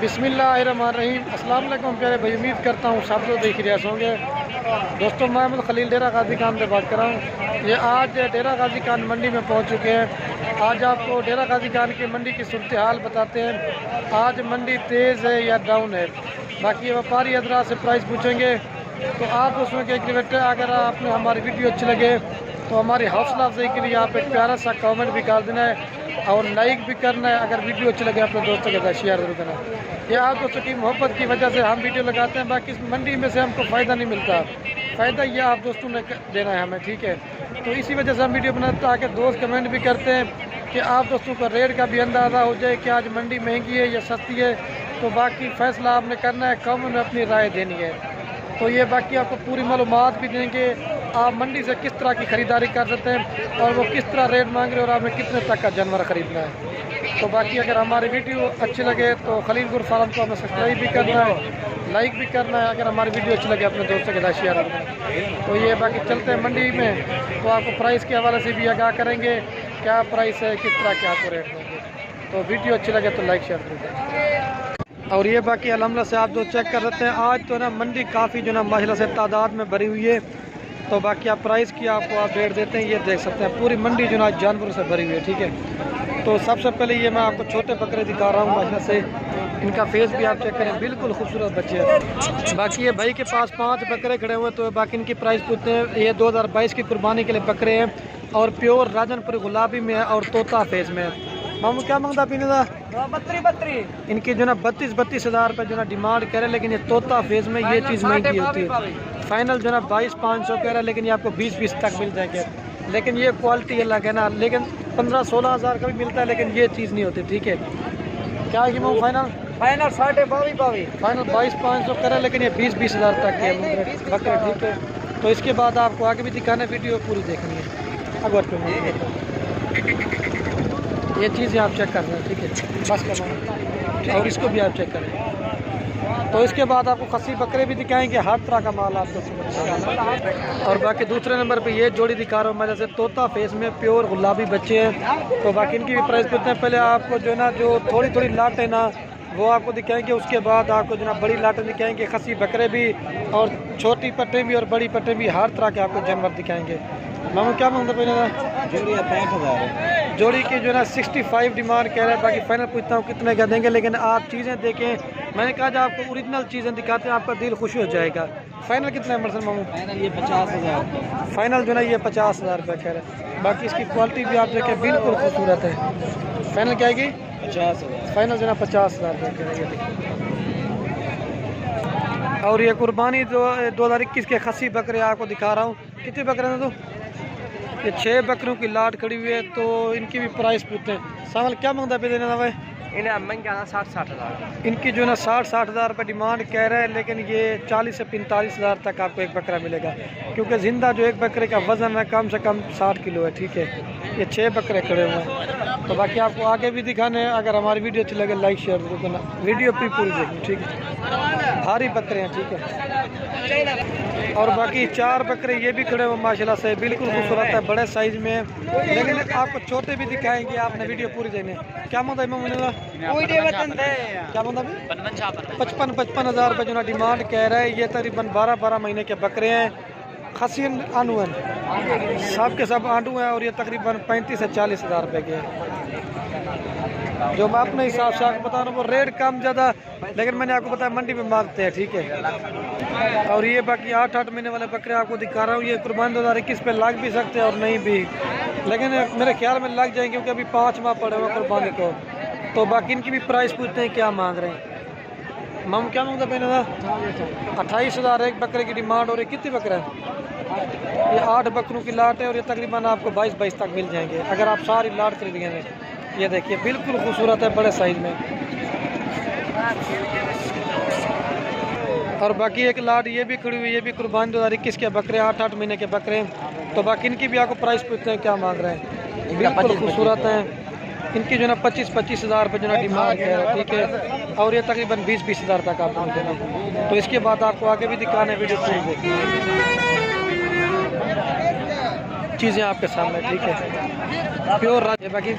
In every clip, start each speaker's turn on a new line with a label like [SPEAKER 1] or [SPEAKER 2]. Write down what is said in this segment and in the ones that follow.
[SPEAKER 1] बिस्मिल्लाहिर्रहमानिर्रहीम। अस्सलाम वालेकुम प्यारे भाई, उम्मीद करता हूँ सब लोग देख रहे होंगे। दोस्तों, मैं खलील डेरा गाजी खान से बात कर रहा हूँ। ये आज डेरा गाजी खान मंडी में पहुँच चुके हैं। आज आपको डेरा गाजी खान की मंडी की सूरत हाल बताते हैं। आज मंडी तेज़ है या डाउन है, बाकी व्यापारी हजरात से प्राइस पूछेंगे। तो आप उसमें क्या रिक्वेस्ट है, अगर आपने हमारी वीडियो अच्छी लगे तो हमारी हौसला अफजाई के लिए आप एक प्यारा सा कमेंट भी कर देना है और लाइक भी करना है। अगर वीडियो अच्छी लगे अपने दोस्तों के साथ शेयर जरूर करना है। ये आप दोस्तों की मोहब्बत की वजह से हम वीडियो लगाते हैं, बाकी इस मंडी में से हमको फ़ायदा नहीं मिलता। फ़ायदा ये आप दोस्तों ने देना है हमें, ठीक है। तो इसी वजह से हम वीडियो बनाते हैं ताकि दोस्त कमेंट भी करते हैं कि आप दोस्तों का रेट का भी अंदाज़ा हो जाए कि आज मंडी महंगी है या सस्ती है। तो बाकी फ़ैसला आपने करना है, कमेंट में अपनी राय देनी है। तो ये बाकी आपको पूरी मालूमात भी देंगे, आप मंडी से किस तरह की ख़रीदारी कर सकते हैं और वो किस तरह रेट मांग रहे हैं और आपने कितने तक का जानवर ख़रीदना है। तो बाकी अगर हमारी वीडियो अच्छी लगे तो खलील गुर फार्म को हमें सब्सक्राइब भी करना है, लाइक भी करना है। अगर हमारी वीडियो अच्छी लगे अपने दोस्तों के साथ शेयर करना है। तो ये बाकी चलते हैं मंडी में, तो आपको प्राइस के हवाले से भी आगाह करेंगे, क्या प्राइस है, किस तरह के आपको रेट देंगे। तो वीडियो अच्छी लगे तो लाइक शेयर करें। और ये बाकी अल्हम्दुलिल्लाह से आप जो चेक कर सकते हैं, आज तो ना मंडी काफ़ी जो ना माशाल्लाह से तादाद में भरी हुई है। तो बाकी आप प्राइस की आपको अपडेट देते हैं, ये देख सकते हैं पूरी मंडी जो ना जानवरों से भरी हुई है, ठीक है। तो सबसे पहले ये मैं आपको छोटे बकरे दिखा रहा हूँ माशाल्लाह से, इनका फेस भी आप चेक करें, बिल्कुल खूबसूरत बच्चे हैं। बाकी ये भाई के पास 5 बकरे खड़े हुए, तो बाकी इनकी प्राइस पूछते हैं। ये 2022 की कुर्बानी के लिए बकरे हैं और प्योर राजनपुर गुलाबी में है और तोता फेस में है। मामू क्या मांगता पीने का? 32 इनकी जो ना 32 हज़ार रुपये जो ना डिमांड करे, लेकिन ये तोता फेज में ये चीज़ महंगी होती है। फाइनल जो ना 22,500 कह रहा है, लेकिन ये आपको 20 तक मिल जाएंगे। लेकिन ये क्वालिटी अलग है ना, लेकिन 15-16 हज़ार का भी मिलता है, लेकिन ये चीज़ नहीं होती, ठीक है। क्या है कि मामू फाइनल 22,500 फाइनल 22,500 कह रहा है, लेकिन ये 20 हज़ार तक के बकरे, ठीक है। तो इसके बाद आपको आगे भी दिखाना, वीडियो पूरी देखनी है। अगर ये चीज़ें आप चेक कर रहे हैं, ठीक है, बस करना। और इसको भी आप चेक करें। तो इसके बाद आपको खस्सी बकरे भी दिखाएंगे, हर तरह का माल आपको। और बाकी दूसरे नंबर पे ये जोड़ी दिखा रहा हूँ मैं, जैसे तोता फेस में प्योर गुलाबी बच्चे हैं। तो बाकी इनकी भी प्राइस पूछते हैं। पहले आपको जो ना जो थोड़ी लाट है ना, वो आपको दिखाएंगे। उसके बाद आपको जो ना बड़ी लाटें दिखाएंगे, खस्सी बकरे भी और छोटी पट्टे भी और बड़ी पट्टे भी, हर तरह के आपको जानवर दिखाएंगे। मामू क्या मांगता पहले था?
[SPEAKER 2] जोड़ी 65,000
[SPEAKER 1] जोड़ी की जो ना 65 डिमांड कह रहे हैं। बाकी फाइनल पूछता हूँ कितने का देंगे, लेकिन आप चीज़ें देखें। मैंने कहा जब आपको ओरिजिनल चीज़ें दिखाते हैं आपका दिल खुश हो जाएगा। फाइनल कितना है मरसल मामू?
[SPEAKER 2] फाइनल ये 50,000
[SPEAKER 1] फाइनल जो ना ये 50,000 रुपये कह रहे हैं। बाकी इसकी क्वालिटी भी आप देखें, बिल्कुल खूबसूरत है। फाइनल क्या आएगी?
[SPEAKER 2] 50,000
[SPEAKER 1] फाइनल जो ना 50,000 रुपये कह रहे हैं। और ये कुर्बानी जो 2021 के खस्सी बकरे आपको दिखा रहा हूँ। कितने बकरे हैं? तो ये 6 बकरों की लाट खड़ी हुई है। तो इनकी भी प्राइस पूछते हैं। सावल क्या मांगता पे देने भाई?
[SPEAKER 2] इन्हें महंगा 60 हज़ार।
[SPEAKER 1] इनकी जो ना 60 हज़ार रुपये डिमांड कह रहे हैं, लेकिन ये 40 से 45 हज़ार तक आपको एक बकरा मिलेगा, क्योंकि जिंदा जो एक बकरे का वज़न है कम से कम 60 किलो है, ठीक है। ये 6 बकरे खड़े हुए हैं। तो बाकी आपको आगे भी दिखाने हैं। अगर हमारी वीडियो अच्छी लगे लाइक शेयर जरूर करना, वीडियो भी पूरी देखनी, ठीक है। भारी बकरे हैं, ठीक है। और बाकी 4 बकरे ये भी खड़े हुए माशाल्लाह से, बिल्कुल खूबसूरत है, बड़े साइज में। लेकिन आपको छोटे भी दिखाएंगे, आपने वीडियो पूरी देखनी। क्या मांगता है? क्या मांगता? 55 हज़ार रुपये जो ना डिमांड कह रहा है। ये तकरीबन 12 महीने के बकरे हैं, खसीन आंडू हैं, सब के सब आंडू हैं। और ये तकरीबन 35 से 40 हज़ार रुपये के हैं। जो मैं अपने हिसाब से आपको बता रहा हूँ, वो रेट कम ज़्यादा, लेकिन मैंने आपको बताया मंडी में मांगते हैं, ठीक है। और ये बाकी 8 महीने वाले बकरे आपको दिखा रहा हूँ। ये कुर्बानी 2021 पे लग भी सकते हैं और नहीं भी, लेकिन मेरे ख्याल में लग जाएंगे, क्योंकि अभी 5 माह पड़े हुए कुर्बानी को। तो बाकी इनकी भी प्राइस पूछते हैं क्या मांग रहे हैं। मामू क्या मांगता पहले था? 28 हज़ार एक बकरे की डिमांड। और ये कितने बकरे हैं? ये 8 बकरों की लाट है और ये तकरीबन आपको 22 तक मिल जाएंगे अगर आप सारी लाट खरीदेंगे। ये देखिए बिल्कुल खूबसूरत है, बड़े साइज में। और बाकी एक लाट ये भी खड़ी हुई, ये भी कुर्बानी 2021 के बकरे, 8 महीने के बकरे हैं। तो बाकी इनकी भी आपको प्राइस पूछते हैं क्या मांग रहे हैं। बिल्कुल खूबसूरत हैं। इनकी जो ना 25 हज़ार रुपये जो ना डिमांड है, ठीक है। और ये तकरीबन 20 हज़ार तक आपको देना। तो इसके बाद आपको आगे भी दिखाना है, वीडियो पूरी देखिए, चीज़ें आपके सामने, ठीक है। प्योर बाकी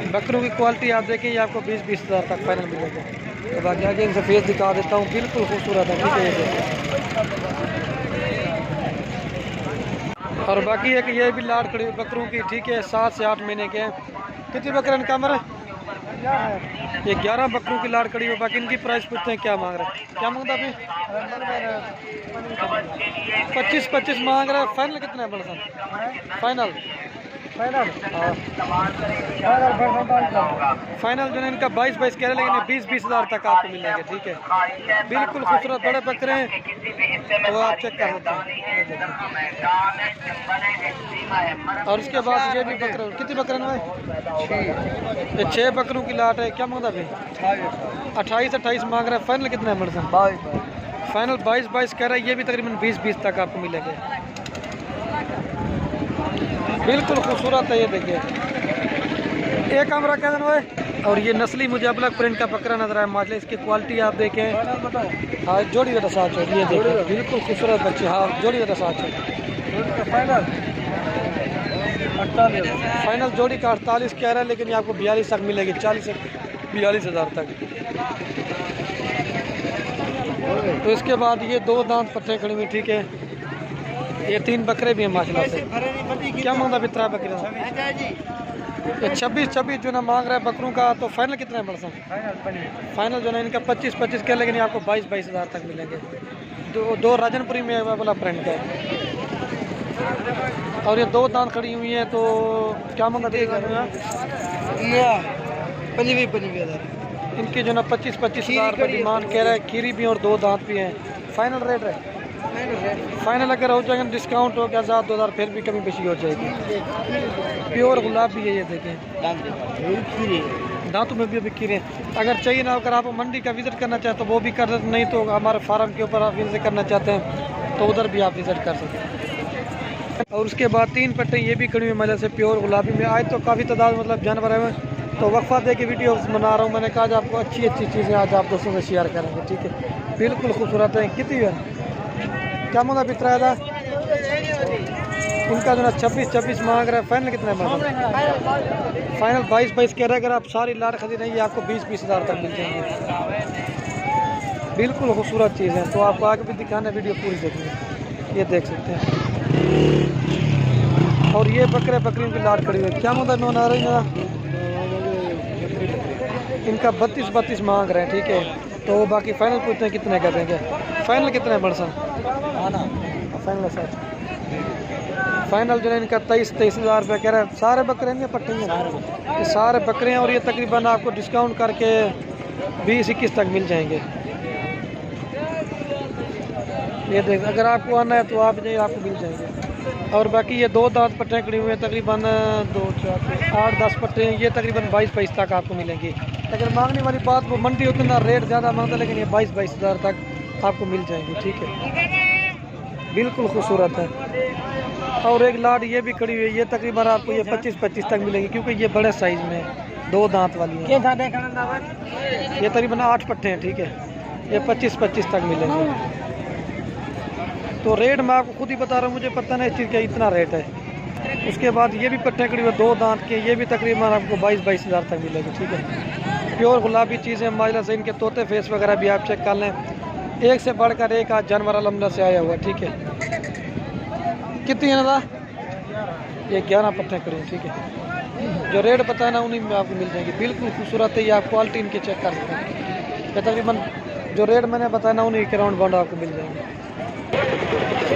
[SPEAKER 1] बकरों की क्वालिटी आप देखें, ये आपको 20 हज़ार तक फाइनल मिलेगा। तो बाकी आगे इनसे फेस दिखा देता हूँ, बिल्कुल खूबसूरत है, ठीक है ये। और बाकी एक ये भी लाड़ खड़ी बकरों की, ठीक है, 7 से 8 महीने के हैं। कितनी बकरे इनका मर ये 11 बकरों की लाड़ खड़ी है। बाकी इनकी प्राइस पूछते हैं क्या मांग रहे हैं, क्या मांगता अभी 25 मांग रहा है। फाइनल कितना है बड़ा सा? फाइनल फाइनल जो है इनका 22 कह रहे हैं, लेकिन 20 हज़ार तक आपको मिलेंगे, ठीक है। बिल्कुल खूबसूरत बड़े बकरे हैं, वो आप चेक कर सकते हैं। और उसके बाद ये भी बकरे, कितने बकरे हैं? ये 6 बकरों की लाट है। क्या मांगता भाई? 28 मांग रहा है। फाइनल कितना है मर्द? फाइनल 22 कह रहा है। ये भी तकरीबन 20 तक आपको मिलेंगे। बिल्कुल खूबसूरत है, ये देखिए। एक कमरा कह देना। और ये नस्ली मुझे ब्लैक प्रिंट का बकरा नजर आया माशाल्लाह। इसकी क्वालिटी आप देखें। हाँ जोड़ी का साथ है, ये देखिए बिल्कुल खूबसूरत बच्चे। हाँ जोड़ी का साथ है। फाइनल जोड़ी का 48 कह रहा है, लेकिन ये आपको 42 तक मिलेगी, 40 से 42 हज़ार तक। तो इसके बाद ये 2 दांत पट्टे खड़ी हुई, ठीक है। ये 3 बकरे भी हैं माशाल्लाह से। क्या मांगता बितरा बकरे? ये 26 जो ना मांग रहा है बकरों का। तो फाइनल कितना है बड़ा? फाइनल जो ना इनका 25 के, लेकिन आपको 22 हज़ार तक मिलेंगे। दो राजनपुरी में वाला प्रिंट का है। और ये 2 दांत खड़ी हुई हैं। तो क्या मांगा देगा? 25 हज़ार इनकी जो ना 25 हज़ार रुपये डिमांड कह रहा है। खीरी भी और 2 दांत भी हैं। फाइनल रेट है? फाइनल अगर हो जाएगा डिस्काउंट हो गया 1000-2000 फिर भी कमी बेशी हो जाएगी। प्योर गुलाब भी है, ये देखें दांतों में भी अभी खीरे। अगर चाहिए ना, अगर आप मंडी का विज़िट करना चाहते तो वो भी कर सकते, नहीं तो हमारे फार्म के ऊपर आप विज़िट करना चाहते हैं तो उधर भी आप विज़िट कर सकते हैं। और उसके बाद 3 पट्टे ये भी खड़ी हुई मतलब से प्योर गुलाबी में। आज तो काफ़ी तादाद मतलब जानवर है, तो वक्फा दे के वीडियो बना रहा हूँ। मैंने कहा आपको अच्छी चीज़ें आज आप दोस्तों से शेयर करेंगे, ठीक है। बिल्कुल खूबसूरत है। कितनी है? क्या मांगा बितरा था? उनका जो ना 26 मांग रहा है। फाइनल कितना है? फाइनल 22 कह रहे हैं। अगर आप सारी लाट खरीदेंगे आपको 20 हज़ार तक मिल जाएंगे। बिल्कुल खूबसूरत चीज़ है। तो आपको आगे भी दिखाना, वीडियो पूरी देखनी, ये देख सकते हैं। और ये बकरे बकरियों की लाट खड़ी हुई है। क्या मांगा नोन आ रही है? इनका 32 मांग रहे हैं, ठीक है। तो बाकी फाइनल पूछते हैं कितने कर देंगे। फाइनल कितना है बड़ा? फाइनल सर फाइनल जो है इनका 23 हज़ार रुपये कह रहा है। सारे बकरे हैं पट्टे हैं? ये सारे बकरे हैं। और ये तकरीबन आपको डिस्काउंट करके 20-21 तक मिल जाएंगे। ये देख, अगर आपको आना है तो आप जाइए, आपको मिल जाएंगे। और बाकी ये 2 दांत पट्टे खड़ी हुए हैं, तकरीबन 2, 4, 8-10 पट्टे हैं। ये तकरीबन 22 तक आपको मिलेंगे। अगर मांगने वाली बात वो मंडी उतना रेट ज़्यादा मांगता, लेकिन ये 22 हज़ार तक आपको मिल जाएंगे, ठीक है। बिल्कुल खूबसूरत है। और एक लाट ये भी खड़ी हुई है। ये तकरीबन आपको ये 25 तक मिलेगी, क्योंकि ये बड़े साइज़ में 2 दांत वाली है। ये तकरीबन 8 पट्टे हैं, ठीक है। ये 25 तक मिलेंगे। तो रेट मैं आपको खुद ही बता रहा हूँ, मुझे पता नहीं इस चीज़ का इतना रेट है। उसके बाद ये भी पट्टे खड़ी हुई 2 दांत के। ये भी तकरीबन आपको 22 हज़ार तक मिलेगी, ठीक है। प्योर गुलाबी चीज़ें माजला से। इनके तोते फेस वगैरह भी आप चेक कर लें। एक से बढ़कर एक आज जानवर अलहमदा से आया हुआ, ठीक है। कितनी है ना? ये 11 पट्टे खड़ी हैं, ठीक है। जो रेट बताना उन्हीं में आपको मिल जाएंगे। बिल्कुल खूबसूरत है। ये आप क्वालिटी इनकी चेक कर सकते हैं। ये तकरीबन जो रेट मैंने बताया ना उन्हीं के राउंड बाउंड आपको मिल जाएंगे।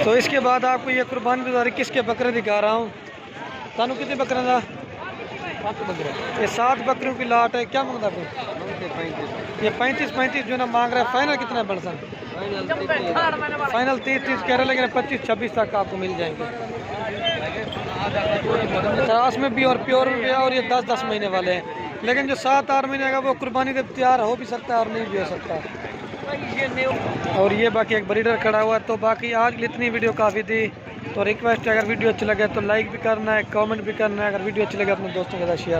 [SPEAKER 1] तो इसके बाद आपको ये कुर्बानी 2021 के बकरे दिखा रहा हूँ। तानू कितने बकरे था? ये 7 बकरियों की लाट है। क्या मांगता है? ये 35 जो ना मांग रहा है। फाइनल कितना है बड़ा? फाइनल 30 कह रहे हैं, लेकिन 25-26 तक आपको मिल जाएंगे। क्रास में भी और प्योर में भी। और ये 10-10 महीने वाले हैं, लेकिन जो 7-8 महीने का वो कुर्बानी से तैयार हो भी सकता है और नहीं भी हो सकता। और ये बाकी एक ब्रीडर खड़ा हुआ है। तो बाकी आज इतनी वीडियो काफ़ी थी। तो रिक्वेस्ट है, अगर वीडियो अच्छी लगे तो लाइक भी करना है, कमेंट भी करना है। अगर वीडियो अच्छी लगे अपने दोस्तों के साथ शेयर